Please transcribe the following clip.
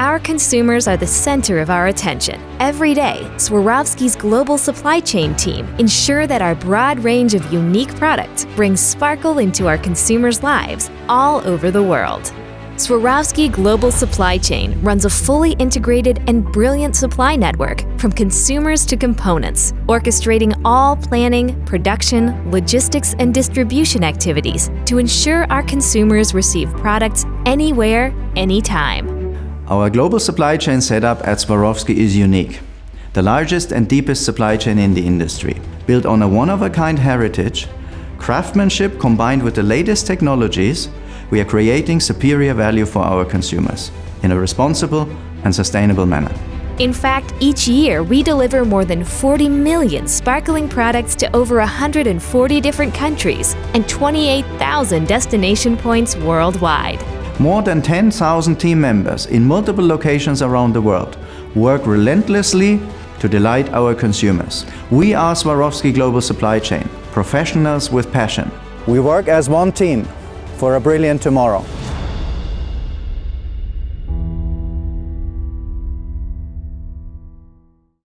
Our consumers are the center of our attention. Every day, Swarovski's global supply chain team ensure that our broad range of unique products brings sparkle into our consumers' lives all over the world. Swarovski Global Supply Chain runs a fully integrated and brilliant supply network from consumers to components, orchestrating all planning, production, logistics, and distribution activities to ensure our consumers receive products anywhere, anytime. Our global supply chain setup at Swarovski is unique. The largest and deepest supply chain in the industry, built on a one-of-a-kind heritage, craftsmanship combined with the latest technologies. We are creating superior value for our consumers in a responsible and sustainable manner. In fact, each year we deliver more than 40 million sparkling products to over 140 different countries and 28,000 destination points worldwide. More than 10,000 team members in multiple locations around the world work relentlessly to delight our consumers. We are Swarovski Global Supply Chain, professionals with passion. We work as one team for a brilliant tomorrow.